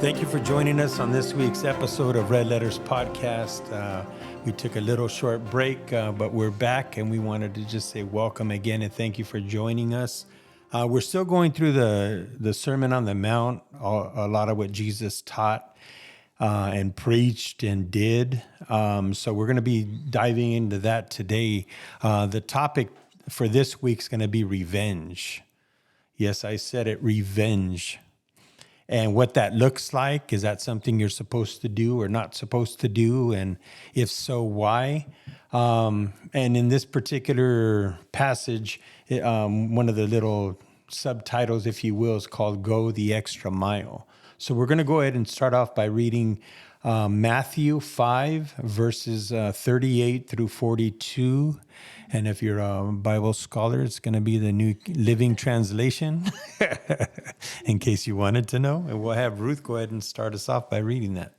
Thank you for joining us on this week's episode of Red Letters Podcast. We took a little short break, but we're back, and we wanted to just say welcome again and thank you for joining us. We're still going through the Sermon on the Mount, a lot of what Jesus taught and preached and did. So we're going to be diving into that today. The topic for this week is going to be revenge. Yes, I said it, revenge. And what that looks like. Is that something you're supposed to do or not supposed to do? And if so, why? And in this particular passage, one of the little subtitles, if you will, is called Go the Extra Mile. So we're going to go ahead and start off by reading Matthew 5, verses 38 through 42. And if you're a Bible scholar, it's going to be the New Living Translation, in case you wanted to know. And we'll have Ruth go ahead and start us off by reading that.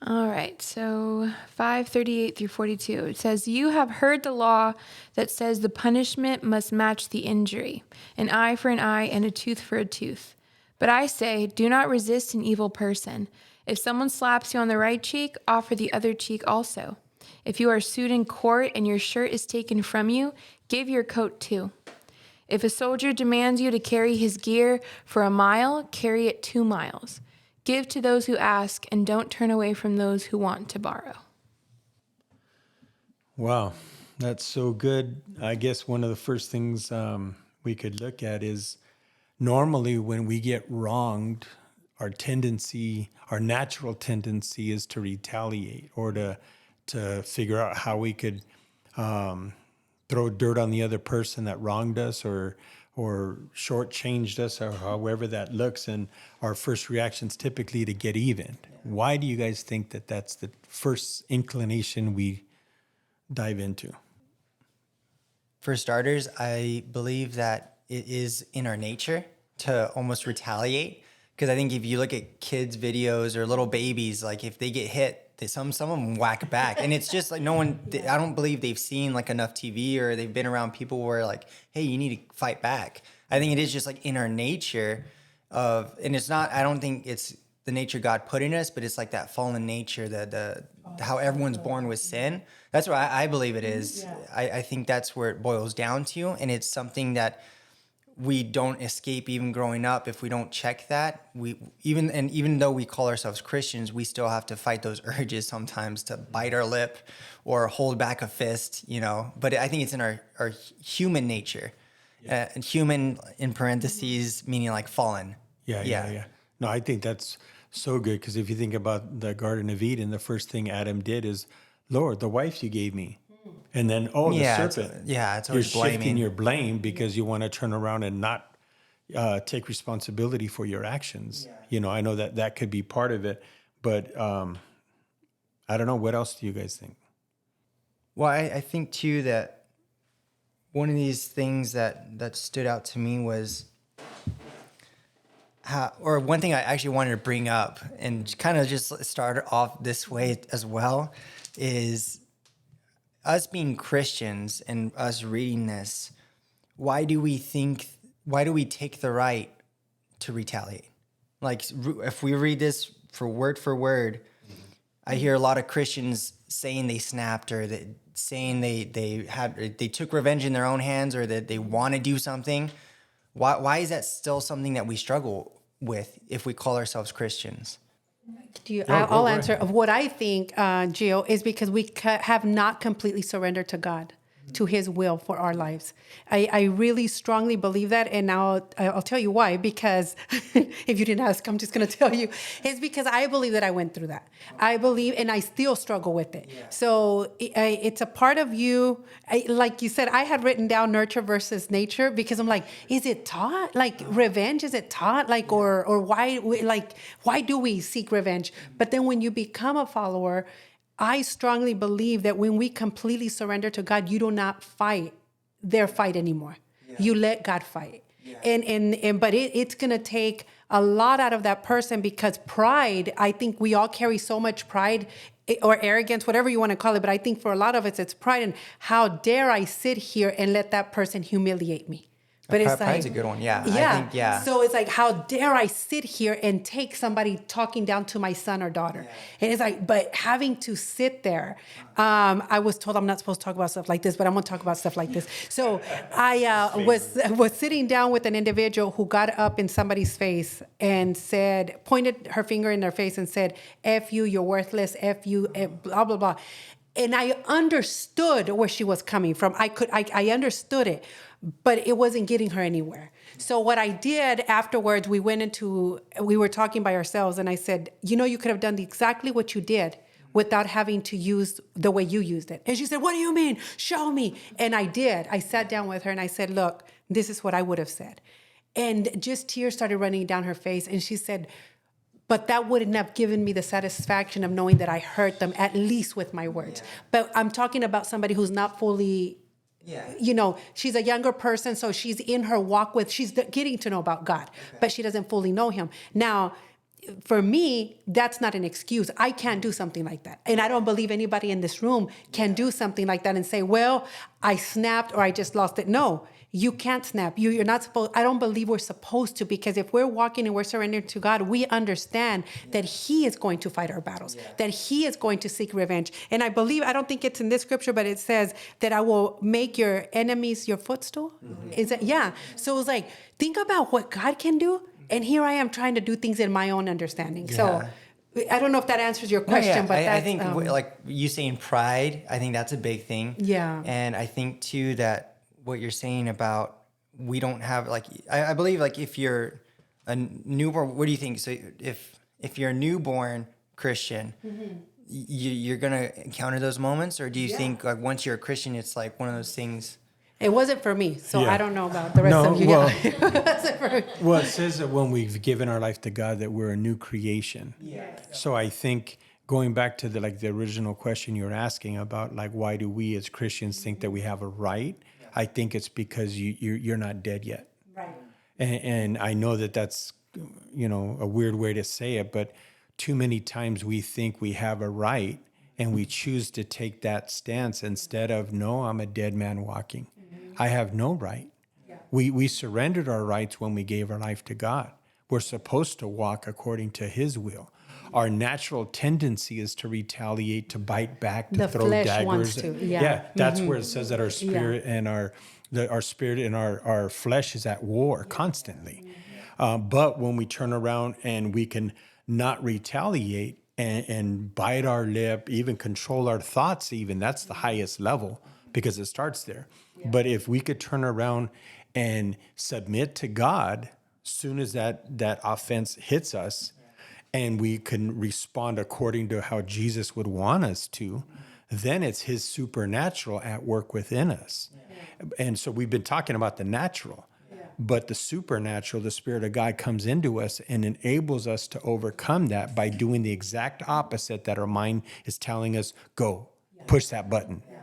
All right, so 5:38 through 42. It says, "You have heard the law that says the punishment must match the injury, an eye for an eye and a tooth for a tooth. But I say, do not resist an evil person. If someone slaps you on the right cheek, offer the other cheek also. If you are sued in court and your shirt is taken from you, give your coat too. If a soldier demands you to carry his gear for a mile, carry it 2 miles. Give to those who ask, and don't turn away from those who want to borrow." Wow, that's so good. I guess one of the first things we could look at is normally when we get wronged, our natural tendency is to retaliate or to figure out how we could throw dirt on the other person that wronged us or shortchanged us, or however that looks. And our first reaction is typically to get even. Why do you guys think that that's the first inclination we dive into? For starters, I believe that it is in our nature to almost retaliate. Because I think if you look at kids' videos or little babies, like if they get hit, some of them whack back. And it's just like I don't believe they've seen like enough TV or they've been around people where like, hey, you need to fight back. I think it is just like in our nature and it's not, I don't think it's the nature God put in us, but it's like that fallen nature, how everyone's born with sin. That's what I believe it is. Yeah. I think that's where it boils down to. And it's something that we don't escape even growing up if we don't check that. Even though we call ourselves Christians, we still have to fight those urges sometimes to bite our lip or hold back a fist, But I think it's in our human nature. Yeah. And human in parentheses, meaning like fallen. Yeah. No, I think that's so good, because if you think about the Garden of Eden, the first thing Adam did is, Lord, the wife you gave me. And then, the serpent. It's you're always blaming. Shifting your blame because you want to turn around and not take responsibility for your actions. Yeah. I know that could be part of it, but I don't know. What else do you guys think? Well, I think too that one of these things that stood out to me was one thing I actually wanted to bring up and kind of just start off this way as well is us being Christians and us reading this. Why do we take the right to retaliate? Like if we read this for word, I hear a lot of Christians saying they snapped or saying they took revenge in their own hands or that they want to do something. Why is that still something that we struggle with if we call ourselves Christians? I'll answer. Of what I think, Gio, is because we have not completely surrendered to God, to His will for our lives. I really strongly believe that, and now I'll tell you why. Because if you didn't ask, I'm just going to tell you. It's because I believe that I went through that. I believe, and I still struggle with it. Yeah. So it's a part of you. Like you said, I had written down nurture versus nature because I'm like, is it taught? Like revenge, is it taught? Like, or why do we seek revenge? But then when you become a follower, I strongly believe that when we completely surrender to God, you do not fight their fight anymore. Yeah. You let God fight. Yeah. But it's going to take a lot out of that person, because pride, I think we all carry so much pride or arrogance, whatever you want to call it. But I think for a lot of us, it's pride. And how dare I sit here and let that person humiliate me? But it's Pride's like, a good one. Yeah. yeah. I think, yeah. So it's like, how dare I sit here and take somebody talking down to my son or daughter? And it's like, but having to sit there, I was told I'm not supposed to talk about stuff like this, but I'm going to talk about stuff like this. So I was sitting down with an individual who got up in somebody's face and said, pointed her finger in their face and said, F you, you're worthless, F you, blah, blah, blah. And I understood where she was coming from. I understood it, but it wasn't getting her anywhere. So what I did afterwards, we were talking by ourselves, and I said, you could have done exactly what you did without having to use the way you used it. And she said, what do you mean? Show me. And I did. I sat down with her and I said, look, this is what I would have said. And just tears started running down her face. And she said, but that wouldn't have given me the satisfaction of knowing that I hurt them, at least with my words. Yeah. But I'm talking about somebody who's not fully, she's a younger person, so she's in her walk she's getting to know about God, but she doesn't fully know him. Now, for me, that's not an excuse. I can't do something like that. And I don't believe anybody in this room can do something like that and say, well, I snapped or I just lost it. No. You can't snap. You're not supposed. I don't believe we're supposed to, because if we're walking and we're surrendering to God, we understand that He is going to fight our battles, that He is going to seek revenge. And I don't think it's in this scripture, but it says that I will make your enemies your footstool. Mm-hmm. Is that, yeah. So it's like, think about what God can do. And here I am trying to do things in my own understanding. Yeah. So I don't know if that answers your question, but I think like you saying pride, I think that's a big thing. Yeah. And I think too that what you're saying about we don't have I believe if you're a newborn, what do you think? So if you're a newborn Christian, you're gonna encounter those moments, or do you think once you're a Christian, it's like one of those things? It wasn't for me, so I don't know about the rest of you. Well, it says that when we've given our life to God, that we're a new creation. So I think going back to the original question you were asking about why do we as Christians think that we have a right? I think it's because you're not dead yet. Right. And I know that's, a weird way to say it, but too many times we think we have a right and we choose to take that stance instead of, no, I'm a dead man walking. Mm-hmm. I have no right. Yeah. We surrendered our rights when we gave our life to God. We're supposed to walk according to His will. Our natural tendency is to retaliate, to bite back, to throw daggers. Wants to. Yeah, that's where it says that our spirit and our spirit and our flesh is at war constantly. But when we turn around and we can not retaliate and bite our lip, even control our thoughts, even that's the highest level because it starts there. Yeah. But if we could turn around and submit to God, soon as that offense hits us, and we can respond according to how Jesus would want us to, then it's His supernatural at work within us. Yeah. And so we've been talking about the natural, but the supernatural, the Spirit of God comes into us and enables us to overcome that by doing the exact opposite that our mind is telling us, go, push that button. Yeah.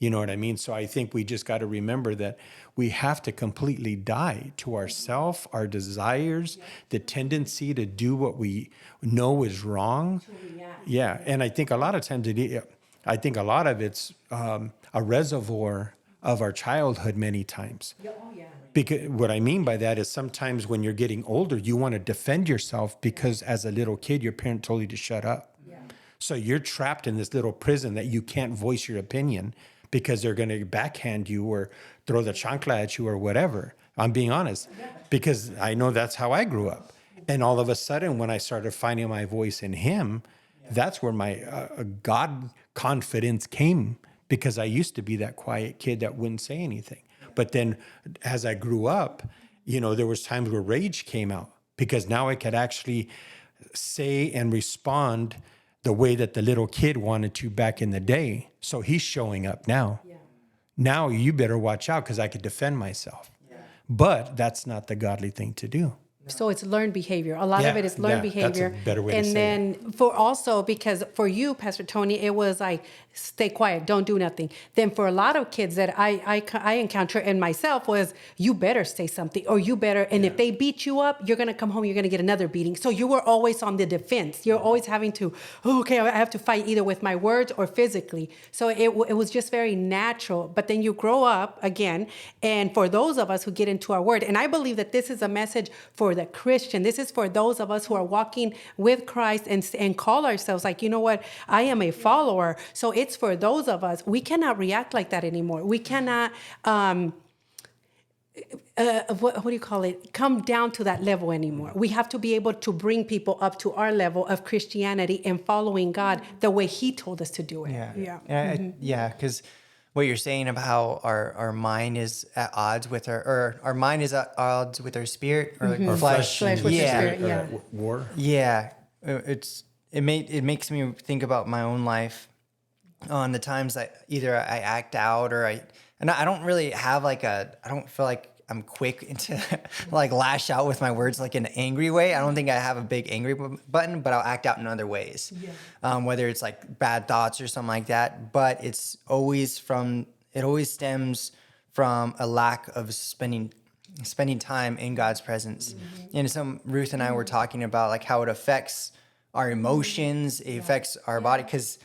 You know what I mean? So I think we just got to remember that we have to completely die to ourself, our desires, the tendency to do what we know is wrong. Yeah. And I think a lot of times it's a reservoir of our childhood many times. Because what I mean by that is sometimes when you're getting older, you want to defend yourself because as a little kid, your parent told you to shut up. Yeah. So you're trapped in this little prison that you can't voice your opinion because they're going to backhand you or throw the chancla at you or whatever. I'm being honest, because I know that's how I grew up. And all of a sudden, when I started finding my voice in Him, that's where my God confidence came, because I used to be that quiet kid that wouldn't say anything. But then as I grew up, there was times where rage came out, because now I could actually say and respond the way that the little kid wanted to back in the day. So he's showing up now. Yeah. Now you better watch out because I could defend myself. Yeah. But that's not the godly thing to do. So it's learned behavior. A lot of Yeah, it is learned yeah, that's a behavior. better way to and say then for also because for you, Pastor Tony, it was like stay quiet, don't do nothing. Then for a lot of kids that I encounter and myself was you better say something or you better. And if they beat you up, you're gonna come home, you're gonna get another beating. So you were always on the defense. You're always having to, okay, I have to fight either with my words or physically. So it was just very natural. But then you grow up again, and for those of us who get into our word, and I believe that this is a message for the Christian. This is for those of us who are walking with Christ and call ourselves like, you know what, I am a follower. So it's for those of us. We cannot react like that anymore. We cannot, what do you call it? Come down to that level anymore. We have to be able to bring people up to our level of Christianity and following God the way He told us to do it. Yeah. Because what you're saying about how our mind is at odds with our mind is at odds with our spirit or like Or flesh. Flesh with the spirit, yeah. War. Yeah, it makes me think about my own life on the times that either I act out or I don't really have I don't feel like I'm quick into like lash out with my words like in an angry way. I don't think I have a big angry button, but I'll act out in other ways. Whether it's like bad thoughts or something like that, but it always stems from a lack of spending time in God's presence. And Ruth and I were talking about like how it affects our emotions, it affects our body. Because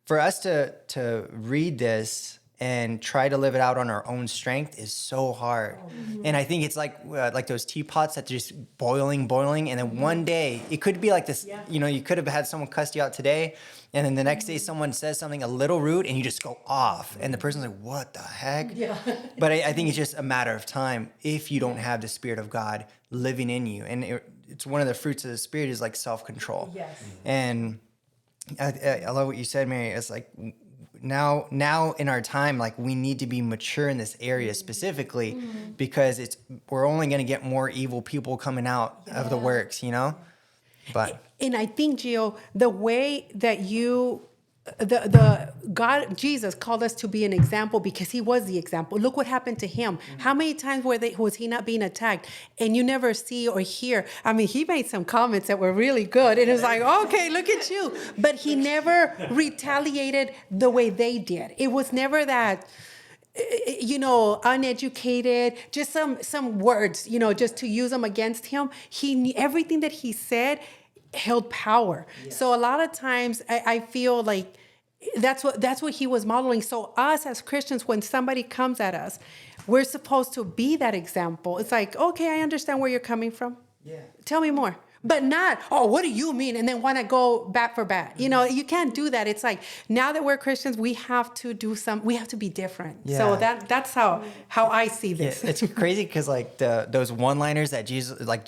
for us to read this and try to live it out on our own strength is so hard. And I think it's like those teapots that just boiling, and then one day it could be like this. You could have had someone cuss you out today, and then the next day someone says something a little rude, and you just go off, and the person's like, "What the heck?" But I think it's just a matter of time if you don't have the Spirit of God living in you, and it's one of the fruits of the Spirit is like self-control. And I love what you said, Mary. It's like now in our time, like we need to be mature in this area specifically because we're only going to get more evil people coming out of the works, But And I think, Gio, the way that the God, Jesus called us to be an example because He was the example. Look what happened to Him. How many times was He not being attacked? And you never see or hear. I mean, He made some comments that were really good. And it was like, okay, look at you. But He never retaliated the way they did. It was never that, uneducated, just some words, just to use them against Him. Everything that He said held power. So a lot of times I feel like that's what He was modeling. So us as Christians, when somebody comes at us, we're supposed to be that example. It's like, okay, I understand where you're coming from. Tell me more. But not, oh, what do you mean? And then want to go bat for bat. You can't do that. It's like, now that we're Christians, we have to we have to be different. So that's how I see this. It's crazy because like those one-liners that Jesus, like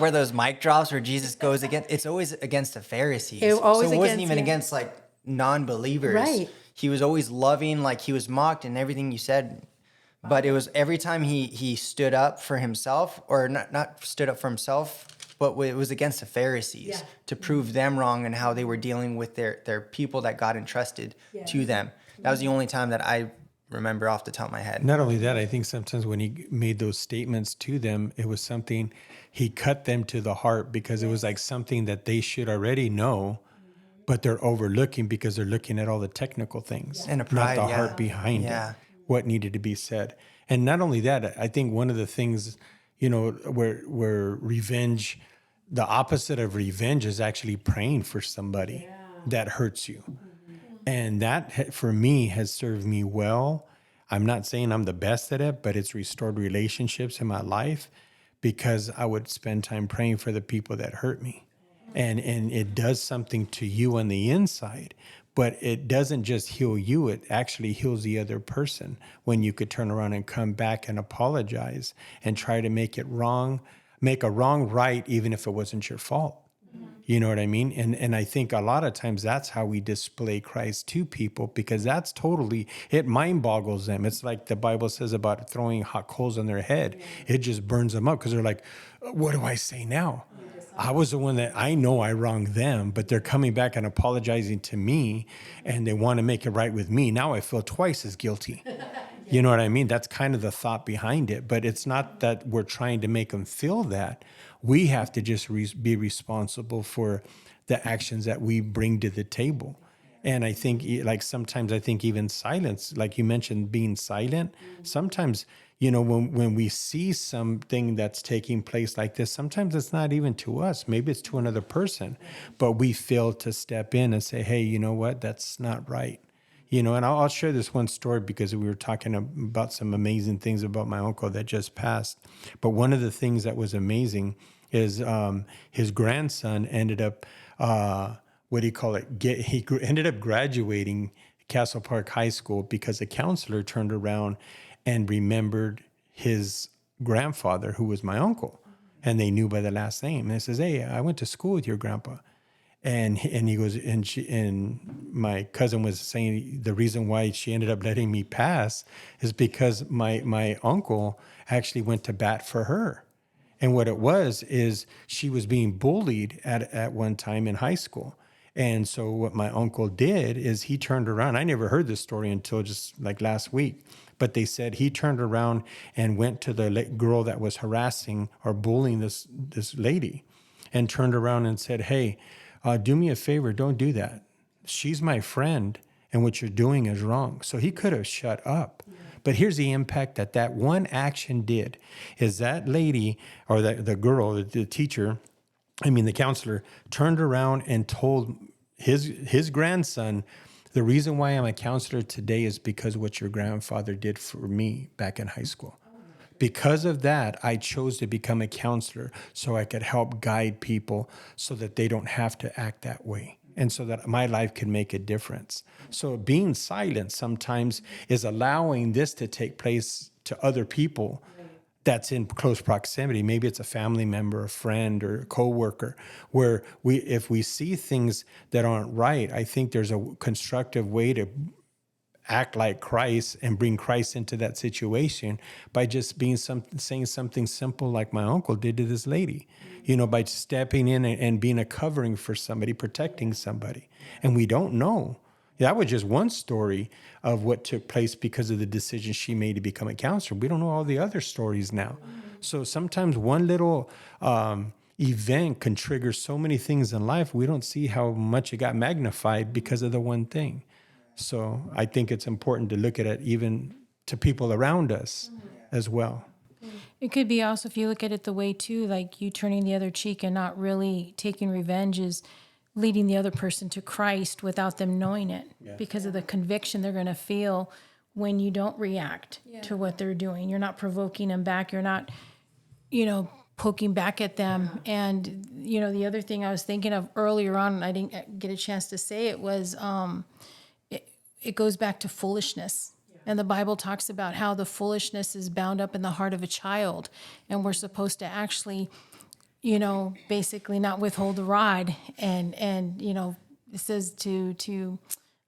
where those mic drops where Jesus goes against, it's always against the Pharisees. It wasn't even against like non-believers. Right. He was always loving, like he was mocked and everything you said. But it was every time he stood up for himself, or not stood up for himself, but it was against the Pharisees to prove them wrong and how they were dealing with their people that God entrusted to them. That was the only time that I remember off the top of my head. Not only that, I think sometimes when He made those statements to them, it was something He cut them to the heart because it was like something that they should already know, but they're overlooking because they're looking at all the technical things And the pride, not the heart behind it, what needed to be said. And not only that, I think one of the things, where revenge, the opposite of revenge is actually praying for somebody that hurts you. And that, for me, has served me well. I'm not saying I'm the best at it, but it's restored relationships in my life because I would spend time praying for the people that hurt me. And it does something to you on the inside, but it doesn't just heal you. It actually heals the other person when you could turn around and come back and apologize and try to make a wrong right, even if it wasn't your fault. You know what I mean? And I think a lot of times that's how we display Christ to people, because that's it mind boggles them. It's like the Bible says about throwing hot coals on their head. It just burns them up because they're like, what do I say now? I was the one that I know I wronged them, but they're coming back and apologizing to me and they want to make it right with me. Now I feel twice as guilty. You know what I mean? That's kind of the thought behind it. But it's not that we're trying to make them feel that. We have to just be responsible for the actions that we bring to the table. And I think, like, sometimes I think even silence, like you mentioned, being silent, sometimes, you know, when we see something that's taking place like this, sometimes it's not even to us. Maybe it's to another person, but we fail to step in and say, hey, you know what? That's not right. You know, and I'll share this one story because we were talking about some amazing things about my uncle that just passed. But one of the things that was amazing is his grandson ended up, what do you call it? He ended up graduating Castle Park High School because a counselor turned around and remembered his grandfather, who was my uncle, and they knew by the last name. And he says, hey, I went to school with your grandpa. And he goes, and my cousin was saying the reason why she ended up letting me pass is because my uncle actually went to bat for her. And what it was is she was being bullied at one time in high school. And so what my uncle did is he turned around. I never heard this story until just like last week. But they said he turned around and went to the girl that was harassing or bullying this lady and turned around and said, hey, do me a favor, don't do that. She's my friend, and what you're doing is wrong. So he could have shut up. Yeah. But here's the impact that one action did, is that lady, or the girl, the teacher, the counselor, turned around and told his grandson, the reason why I'm a counselor today is because of what your grandfather did for me back in high school. Because of that, I chose to become a counselor so I could help guide people so that they don't have to act that way and so that my life can make a difference. So being silent sometimes is allowing this to take place to other people that's in close proximity. Maybe it's a family member, a friend, or a coworker, where if we see things that aren't right, I think there's a constructive way to act like Christ and bring Christ into that situation by just saying something simple like my uncle did to this lady, by stepping in and being a covering for somebody, protecting somebody. And we don't know. That was just one story of what took place because of the decision she made to become a counselor. We don't know all the other stories now. So sometimes one little event can trigger so many things in life. We don't see how much it got magnified because of the one thing. So I think it's important to look at it even to people around us as well. It could be also, if you look at it the way too, like you turning the other cheek and not really taking revenge is leading the other person to Christ without them knowing it because of the conviction they're going to feel when you don't react to what they're doing. You're not provoking them back. You're not, poking back at them. And, the other thing I was thinking of earlier on, and I didn't get a chance to say it, was it goes back to foolishness. And the Bible talks about how the foolishness is bound up in the heart of a child. And we're supposed to actually, basically not withhold the rod. And it says to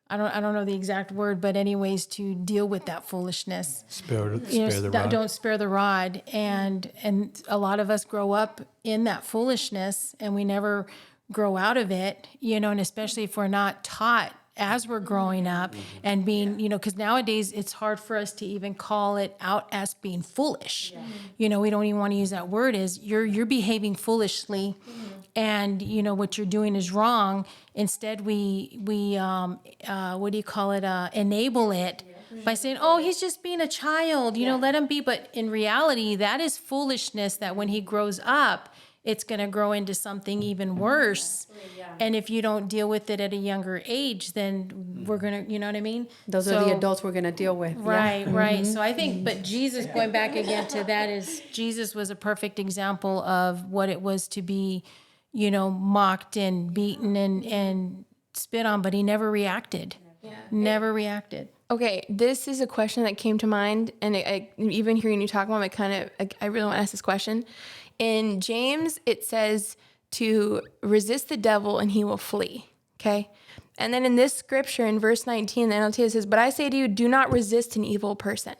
I don't know the exact word, but anyways, to deal with that foolishness. Spare the rod. Don't spare the rod. And a lot of us grow up in that foolishness and we never grow out of it, and especially if we're not taught as we're growing up and being, because nowadays it's hard for us to even call it out as being foolish. We don't even want to use that word. Is you're behaving foolishly, and what you're doing is wrong. Instead, we what do you call it? Enable it by saying, "Oh, he's just being a child. Let him be." But in reality, that is foolishness. That when he grows up, it's going to grow into something even worse. And if you don't deal with it at a younger age, then we're going to, you know what I mean? Those are the adults we're going to deal with. Right, right. So I think, but Jesus, going back again to that, is Jesus was a perfect example of what it was to be, mocked and beaten and spit on, but he never reacted. Never reacted. Okay, this is a question that came to mind, and even hearing you talk about it, I really want to ask this question. In James, it says to resist the devil and he will flee, okay? And then in this scripture, in verse 19, the NLT says, but I say to you, do not resist an evil person.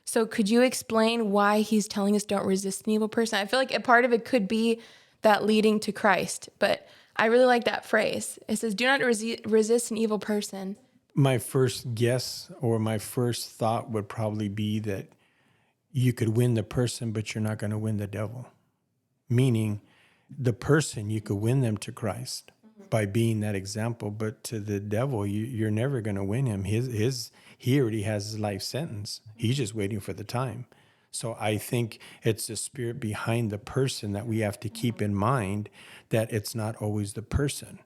So could you explain why he's telling us don't resist an evil person? I feel like a part of it could be that leading to Christ, but I really like that phrase. It says, do not resist an evil person, my first guess or my first thought would probably be that you could win the person, but you're not going to win the devil. Meaning, the person, you could win them to Christ by being that example, but to the devil, you're never going to win him. He already has his life sentence. He's just waiting for the time. So I think it's the spirit behind the person that we have to keep in mind, that it's not always the person,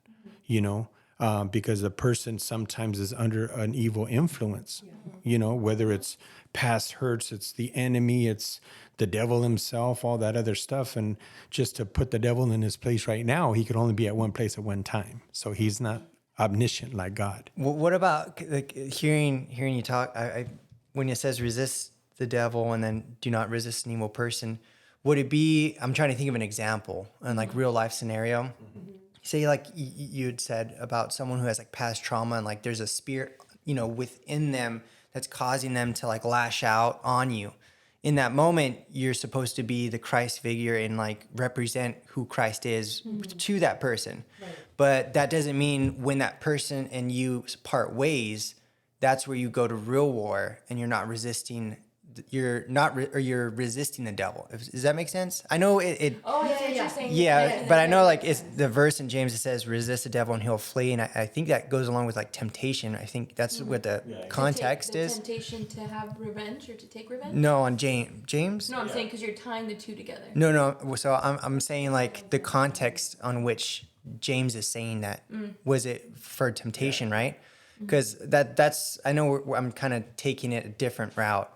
because the person sometimes is under an evil influence, whether it's past hurts, it's the enemy, it's the devil himself, all that other stuff. And just to put the devil in his place right now, he could only be at one place at one time. So he's not omniscient like God. What about like hearing you talk? I when it says resist the devil and then do not resist an evil person, would it be? I'm trying to think of an example and like real life scenario. Mm-hmm. Say like you had said about someone who has like past trauma and like there's a spirit within them that's causing them to like lash out on you. In that moment, you're supposed to be the Christ figure and like represent who Christ is to that person. Right. But that doesn't mean when that person and you part ways, that's where you go to real war and you're resisting the devil. Does that make sense? I know it Oh, yeah, you're saying. yeah, but I know like it's the verse in James that says resist the devil and he'll flee, and I think that goes along with like temptation. I think that's what the context is. Temptation to have revenge or to take revenge? No, on James? No, I'm saying because you're tying the two together. No. So I'm saying like the context on which James is saying that was it for temptation, right? Because that's I know I'm kind of taking it a different route.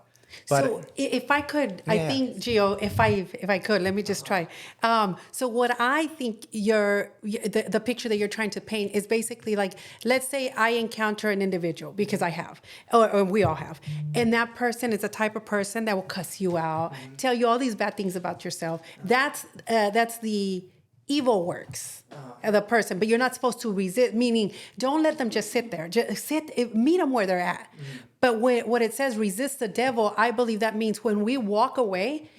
But so if I could, I think, Gio, if I could, let me just try. So what I think the picture that you're trying to paint is basically like, let's say I encounter an individual, because I have, or we all have, and that person is the type of person that will cuss you out, tell you all these bad things about yourself. That's the evil works of the person, but you're not supposed to resist, meaning don't let them just sit there. Just meet them where they're at. But what it says, resist the devil, I believe that means when we walk away,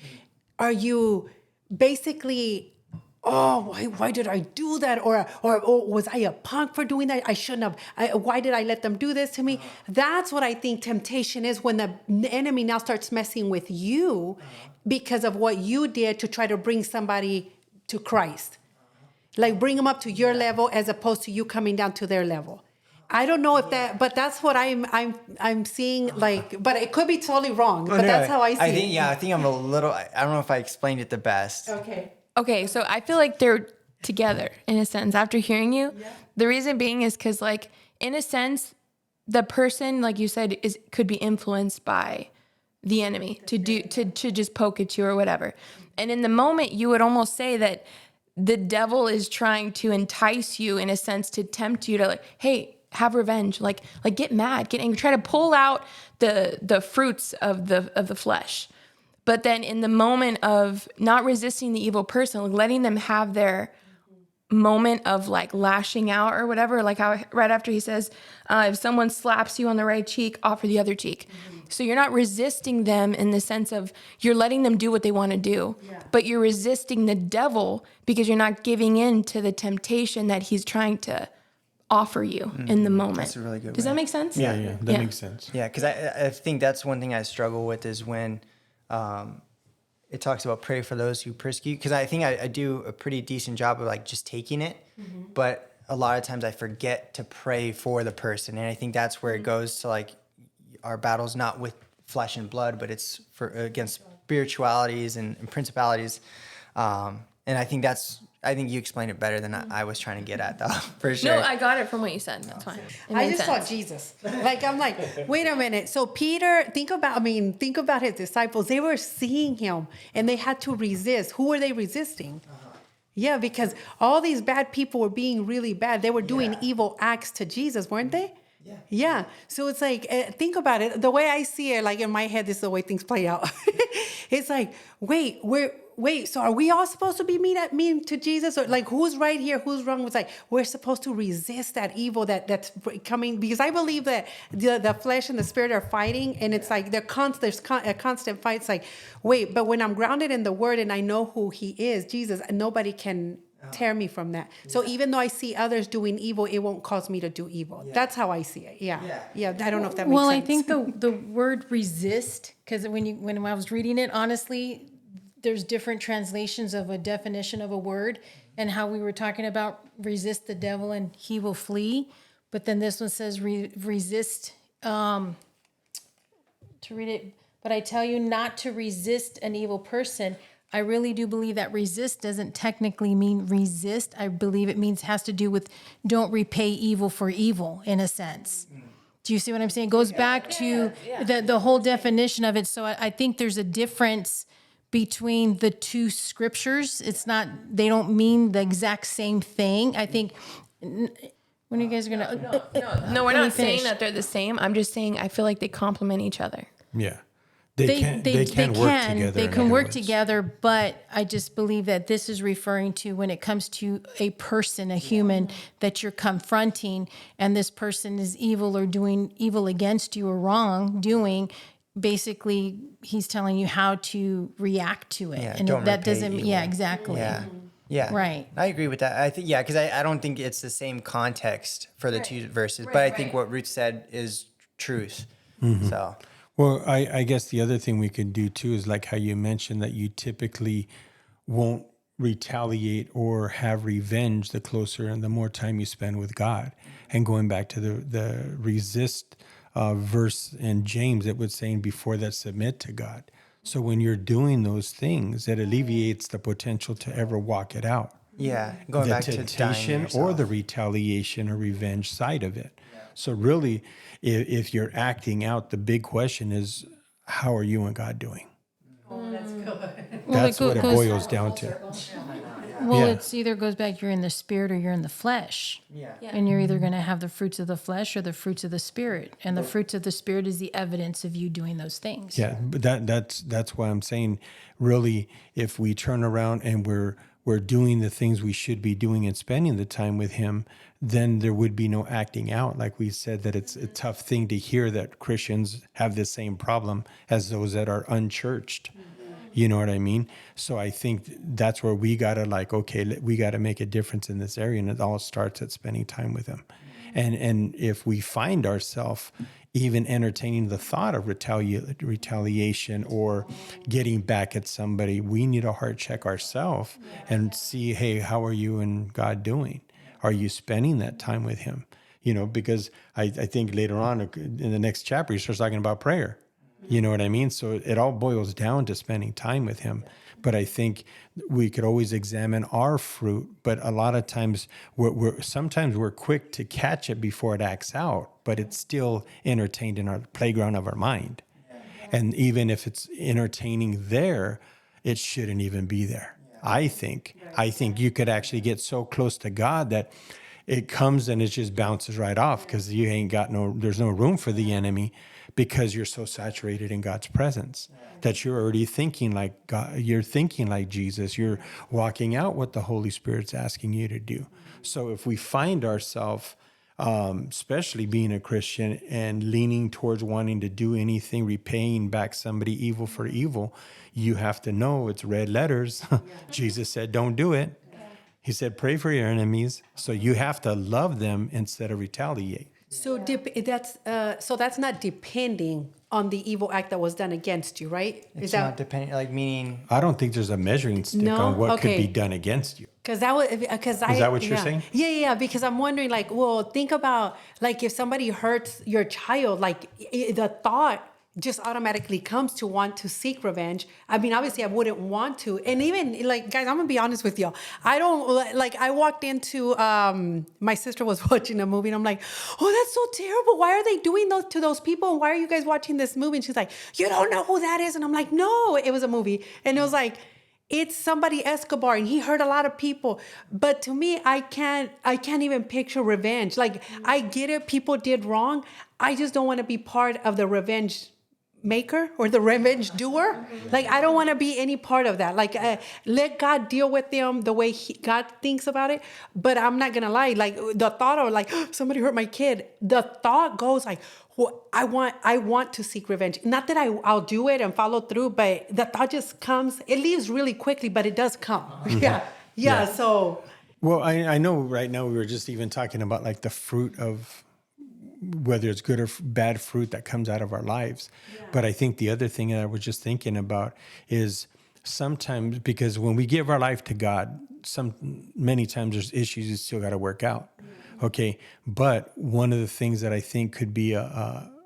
are you basically, why did I do that? Or was I a punk for doing that? I shouldn't have. Why did I let them do this to me? That's what I think temptation is, when the enemy now starts messing with you because of what you did to try to bring somebody to Christ. Like bring them up to your level as opposed to you coming down to their level. I don't know if but that's what I'm seeing, like, but it could be totally wrong, but that's how I see it. I think I'm a little, I don't know if I explained it the best. Okay, so I feel like they're together in a sense after hearing you. Yeah. The reason being is because, like, in a sense, the person, like you said, could be influenced by the enemy to just poke at you or whatever. And in the moment, you would almost say that the devil is trying to entice you in a sense to tempt you to, like, hey, have revenge, like get mad, get angry, try to pull out the fruits of the flesh. But then in the moment of not resisting the evil person, like letting them have their moment of like lashing out or whatever, like how right after he says, if someone slaps you on the right cheek, offer the other cheek. So you're not resisting them in the sense of you're letting them do what they want to do, but you're resisting the devil because you're not giving in to the temptation that he's trying to offer you in the moment. That's a really good Does way. that make sense? Yeah, that makes sense. Yeah, because I think that's one thing I struggle with is when it talks about pray for those who persecute. Because I think I do a pretty decent job of like just taking it, but a lot of times I forget to pray for the person, and I think that's where it goes to like our battle's not with flesh and blood, but it's against spiritualities and principalities. And I think you explained it better than I was trying to get at, though, for sure. No, I got it from what you said. That's fine. I just saw Jesus. I'm like, wait a minute. So Peter, think about his disciples. They were seeing him and they had to resist. Who were they resisting? Yeah, because all these bad people were being really bad. They were doing evil acts to Jesus, weren't they? Yeah. So it's like, think about it. The way I see it, like in my head, this is the way things play out. It's like, wait, so are we all supposed to be mean to Jesus? Or like, who's right here? Who's wrong? It's like, we're supposed to resist that evil that's coming, because I believe that the flesh and the spirit are fighting, and it's like there's a constant fight. It's like, wait, but when I'm grounded in the word and I know who he is, Jesus, nobody can tear me from that. So even though I see others doing evil, it won't cause me to do evil. That's how I see it. Yeah. I don't know if that makes Well, sense. I think the word resist, because when I was reading it, honestly, there's different translations of a definition of a word, and how we were talking about resist the devil and he will flee. But then this one says resist, to read it, but I tell you not to resist an evil person. I really do believe that resist doesn't technically mean resist. I believe it has to do with don't repay evil for evil, in a sense. Do you see what I'm saying? It goes back to the whole definition of it. So I think there's a difference between the two scriptures. It's not, they don't mean the exact same thing. I think, when are you guys going to? No, we're Let me not saying finish. that they're the same. I'm just saying I feel like they complement each other. Yeah. They can work together. They in can other work words. together, but I just believe that this is referring to when it comes to a person, a human that you're confronting, and this person is evil or doing evil against you or wrongdoing. Basically, he's telling you how to react to it, Yeah, and don't that repay doesn't. evil. Yeah, exactly. Yeah. Right. I agree with that. I think, because I don't think it's the same context for the two verses, but I think what Ruth said is truth. So, Well, I guess the other thing we could do too is like how you mentioned that you typically won't retaliate or have revenge the closer and the more time you spend with God. And going back to the resist verse in James, it was saying before that submit to God. So when you're doing those things, it alleviates the potential to ever walk it out. going The back to dying temptation or yourself. the retaliation or revenge side of it. So really, if you're acting out, the big question is, how are you and God doing? That's what it boils down to. Well, Yeah. it's either goes back, you're in the spirit or you're in the flesh. And you're either going to have the fruits of the flesh or the fruits of the spirit. And the fruits of the spirit is the evidence of you doing those things. Yeah, but that's why I'm saying, really, if we turn around and we're doing the things we should be doing and spending the time with Him, then there would be no acting out. Like we said, that it's a tough thing to hear that Christians have the same problem as those that are unchurched. You know what I mean? So I think that's where we got to we got to make a difference in this area. And it all starts at spending time with Him. And if we find ourselves even entertaining the thought of retaliation or getting back at somebody, we need to heart check ourselves and see, hey, how are you and God doing? Are you spending that time with Him? Because I think later on in the next chapter, he starts talking about prayer. You know what I mean? So it all boils down to spending time with Him. But I think we could always examine our fruit. But a lot of times, sometimes we're quick to catch it before it acts out, but it's still entertained in our playground of our mind. And even if it's entertaining there, it shouldn't even be there. I think you could actually get so close to God that it comes and it just bounces right off because you ain't got there's no room for the enemy, because you're so saturated in God's presence that you're already thinking like God, you're thinking like Jesus, you're walking out what the Holy Spirit's asking you to do. So if we find ourselves, especially being a Christian and leaning towards wanting to do anything, repaying back somebody evil for evil, you have to know it's red letters. Jesus said, don't do it. He said, pray for your enemies. So you have to love them instead of retaliate. So that's not depending on the evil act that was done against you, right? It's not depending, meaning... I don't think there's a measuring stick on what could be done against you. Is that what you're saying? Yeah. Because I'm wondering, think about if somebody hurts your child, the thought just automatically comes to want to seek revenge. I mean, obviously I wouldn't want to. And even guys, I'm gonna be honest with y'all. I don't I walked into, my sister was watching a movie and I'm like, oh, that's so terrible. Why are they doing those to those people? And why are you guys watching this movie? And she's like, you don't know who that is. And I'm like, no, it was a movie. And it was like, it's somebody Escobar and he hurt a lot of people. But to me, I can't even picture revenge. I get it. People did wrong. I just don't want to be part of the revenge maker or the revenge doer. I don't want to be any part of that. Let God deal with them the way God thinks about it. But I'm not gonna lie, the thought of somebody hurt my kid, the thought goes I want to seek revenge. Not that I'll do it and follow through, but the thought just comes. It leaves really quickly, but it does come. Yeah. So Well, I know right now we were just even talking about like the fruit of whether it's good or bad fruit that comes out of our lives. But I think the other thing that I was just thinking about is sometimes, because when we give our life to God, many times there's issues you still got to work out. Okay. But one of the things that I think could be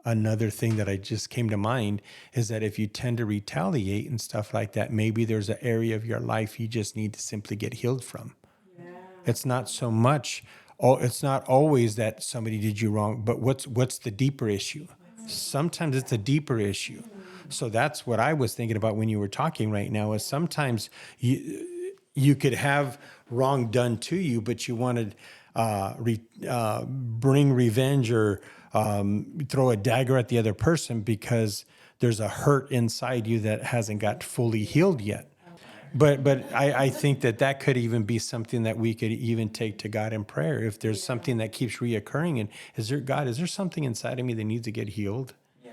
another thing that I just came to mind is that if you tend to retaliate and stuff like that, maybe there's an area of your life you just need to simply get healed from. It's not so much, it's not always that somebody did you wrong, but what's the deeper issue? Sometimes it's a deeper issue. So that's what I was thinking about when you were talking right now, is sometimes you could have wrong done to you, but you want to bring revenge or throw a dagger at the other person because there's a hurt inside you that hasn't got fully healed yet. But I think that could even be something that we could even take to God in prayer. If there's something that keeps reoccurring, and is there something inside of me that needs to get healed? Yeah.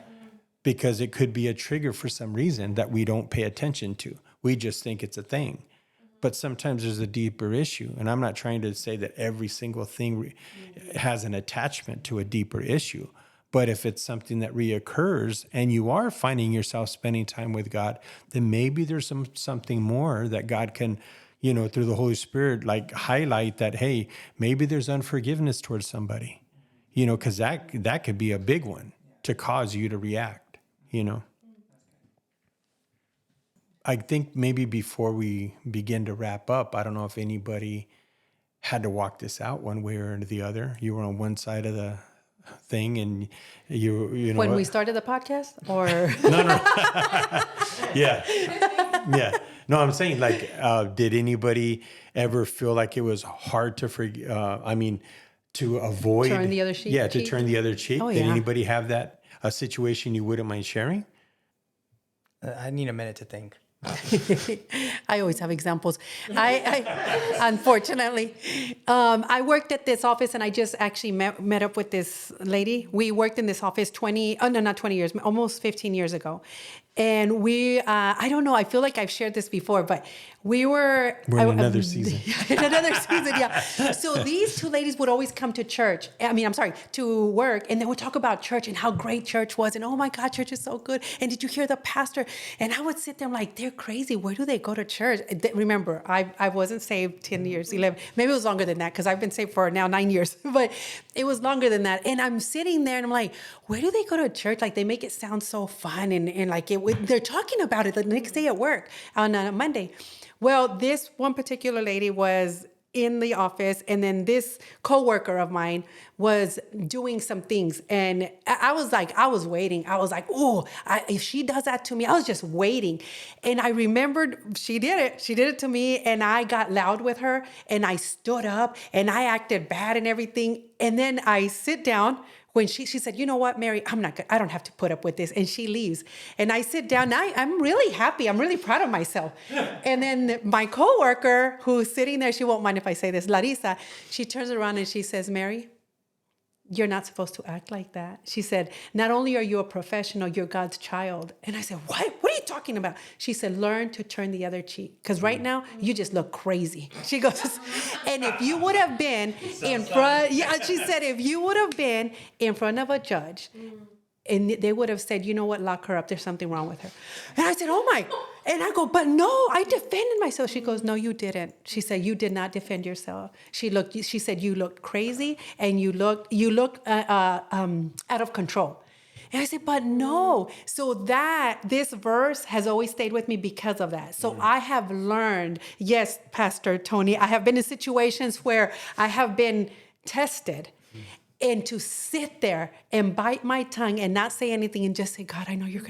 Because it could be a trigger for some reason that we don't pay attention to. We just think it's a thing. But sometimes there's a deeper issue. And I'm not trying to say that every single thing has an attachment to a deeper issue. But if it's something that reoccurs and you are finding yourself spending time with God, then maybe there's something more that God can, through the Holy Spirit, like highlight that, hey, maybe there's unforgiveness towards somebody, because that could be a big one to cause you to react, I think maybe before we begin to wrap up, I don't know if anybody had to walk this out one way or the other. You were on one side of the thing and you know when we started the podcast, or no yeah no, I'm saying like did anybody ever feel like it was hard to to avoid turn the other cheek? To turn the other cheek? Oh, Did yeah. anybody have a situation you wouldn't mind sharing? I need a minute to think. I always have examples. I unfortunately, I worked at this office, and I just actually met up with this lady. We worked in this office not 20 years, almost 15 years ago. And we, I don't know, I feel like I've shared this before, but we're in another season. In another season, yeah. So these two ladies would always come to church. To work, and they would talk about church and how great church was, and oh my God, church is so good. And did you hear the pastor? And I would sit there like, they're crazy. Where do they go to church? Remember, I wasn't saved 10 years, 11. Maybe it was longer than that because I've been saved for now 9 years, but it was longer than that. And I'm sitting there and I'm like, where do they go to church? Like they make it sound so fun and like they're talking about it the next day at work on a Monday. Well, this one particular lady was in the office, and then this coworker of mine was doing some things, and I was waiting. I was like, oh, if she does that to me, I was just waiting. And I remembered she did it to me, and I got loud with her, and I stood up, and I acted bad and everything. And then I sit down. When she said, you know what, Mary, I don't have to put up with this. And she leaves. And I sit down. I'm really happy. I'm really proud of myself. And then my coworker who's sitting there, she won't mind if I say this, Larissa, she turns around and she says, Mary, you're not supposed to act like that. She said, not only are you a professional, you're God's child. And I said, what? What are you talking about? She said, learn to turn the other cheek. Because right now, you just look crazy. She goes, and if you would have been in front, she said, if you would have been in front of a judge, and they would have said, you know what, lock her up. There's something wrong with her. And I said, oh my. And I go, but no, I defended myself. She goes, no, you didn't. She said, you did not defend yourself. She said, you looked crazy and you looked out of control. And I said, but no. So this verse has always stayed with me because of that. So I have learned, yes, Pastor Tony, I have been in situations where I have been tested. And to sit there and bite my tongue and not say anything and just say, God, I know you're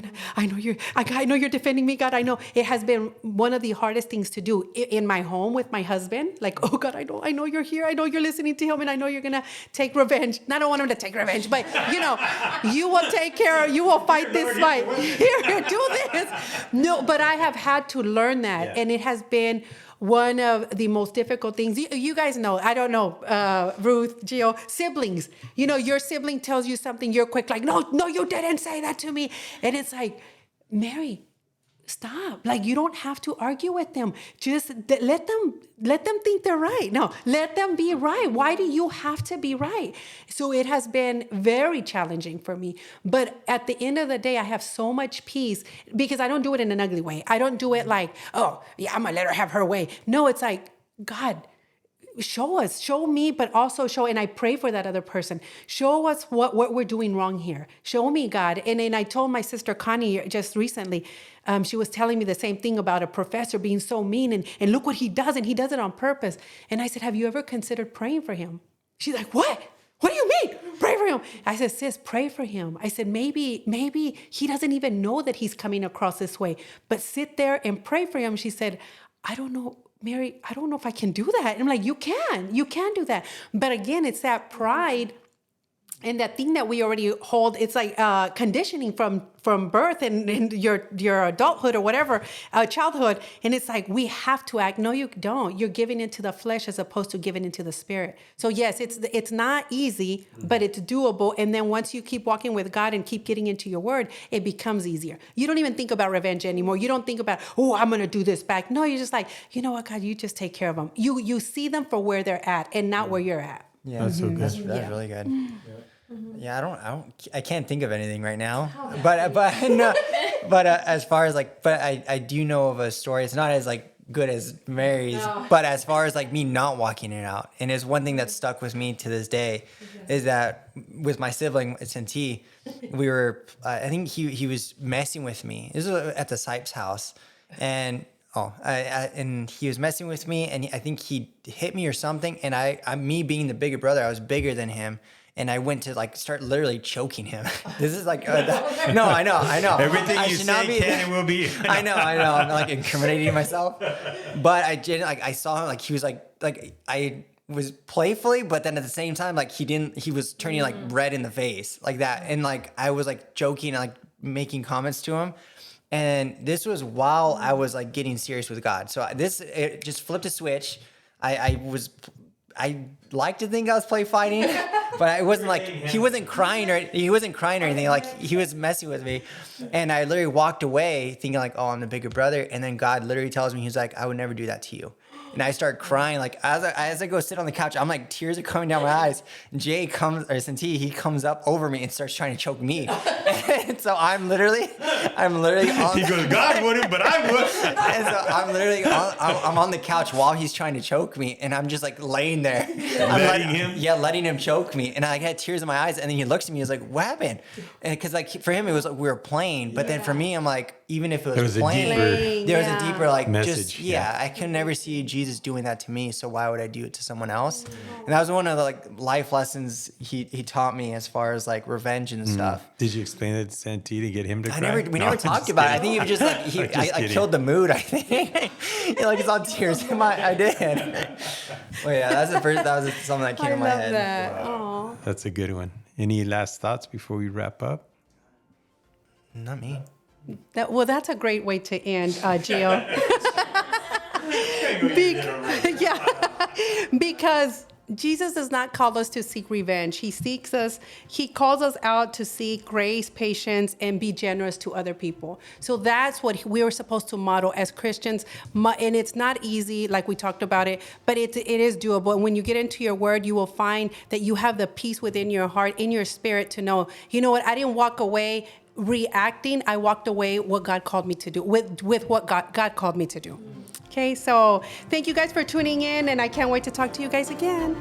defending me. God, I know. It has been one of the hardest things to do in my home with my husband. Like, oh God, I know you're here. I know you're listening to him, and I know you're going to take revenge. And I don't want him to take revenge, but you will fight this fight. Here, do this. No, but I have had to learn that. Yeah. And it has been one of the most difficult things. You guys know, I don't know, Ruth, Gio, siblings. Your sibling tells you something, you're quick like, no, you didn't say that to me. And it's like, Mary, stop. Like, you don't have to argue with them. Just let them think they're right. No, let them be right. Why do you have to be right? So it has been very challenging for me. But at the end of the day, I have so much peace because I don't do it in an ugly way. I don't do it like, oh, yeah, I'm going to let her have her way. No, it's like, God, show me, but also show, and I pray for that other person. Show us what we're doing wrong here. Show me, God. And then I told my sister Connie just recently, she was telling me the same thing about a professor being so mean and look what he does, and he does it on purpose. And I said, have you ever considered praying for him? She's like, what? What do you mean? Pray for him. I said, sis, pray for him. I said, maybe he doesn't even know that he's coming across this way, but sit there and pray for him. She said, I don't know, Mary, I don't know if I can do that. And I'm like, you can do that. But again, it's that pride and that thing that we already hold. It's like conditioning from birth and your adulthood or whatever, childhood. And it's like, we have to act. No, you don't. You're giving into the flesh as opposed to giving into the spirit. So yes, it's not easy, but it's doable. And then once you keep walking with God and keep getting into your word, it becomes easier. You don't even think about revenge anymore. You don't think about, oh, I'm going to do this back. No, you're just like, you know what, God, you just take care of them. You see them for where they're at and not where you're at. Yeah, That's so good. That's really good. Yeah, I can't think of anything right now. But no, but as far as like, but I do know of a story. It's not as like good as Mary's, but as far as like me not walking it out, and it's one thing that stuck with me to this day, is that with my sibling Sinti, we were, I think he was messing with me. This was at the Sipes house, and and he was messing with me, and I think he hit me or something, and I me being the bigger brother, I was bigger than him. And I went to like start literally choking him. This is like, no, I know. Everything you say can and will be. I know. I'm like incriminating myself. But I didn't, like, I saw him, like, he was like I was playfully, but then at the same time, like, he was turning like red in the face like that. And like, I was like joking and like making comments to him. And this was while I was like getting serious with God. So it just flipped a switch. I like to think I was play fighting, but I wasn't like, he wasn't crying or anything. Like, he was messing with me. And I literally walked away thinking like, oh, I'm the bigger brother. And then God literally tells me, he's like, I would never do that to you. And I start crying, like, as I go sit on the couch, I'm like, tears are coming down my eyes. And Jay Sinti, he comes up over me and starts trying to choke me. And so I'm literally on. He goes, God wouldn't, but I would. And so I'm literally I'm on the couch while he's trying to choke me, and I'm just like laying there. Letting him choke me. And I had tears in my eyes, and then he looks at me, he's like, what happened? And because like for him, it was like we were playing, but then for me, I'm like, even if it was playing, there was a deeper like message. I could never see Jesus doing that to me, so why would I do it to someone else? And that was one of the like life lessons he taught me as far as like revenge and stuff. Did you explain it to Santi to get him to cry? We never talked about it. I think it was just like I killed the mood, I think. Like, it's all tears in my, I did. Well, yeah, that was something that came to my head. That. Wow. That's a good one. Any last thoughts before we wrap up? Not me. That's a great way to end, Gio. Because Jesus does not call us to seek revenge. He calls us out to seek grace, patience, and be generous to other people. So that's what we are supposed to model as Christians. And it's not easy, like we talked about it, but it is doable. And when you get into your word, you will find that you have the peace within your heart, in your spirit, to know, you know what, I didn't walk away reacting. I walked away what God called me to do, with what God called me to do. Okay, so thank you guys for tuning in, and I can't wait to talk to you guys again.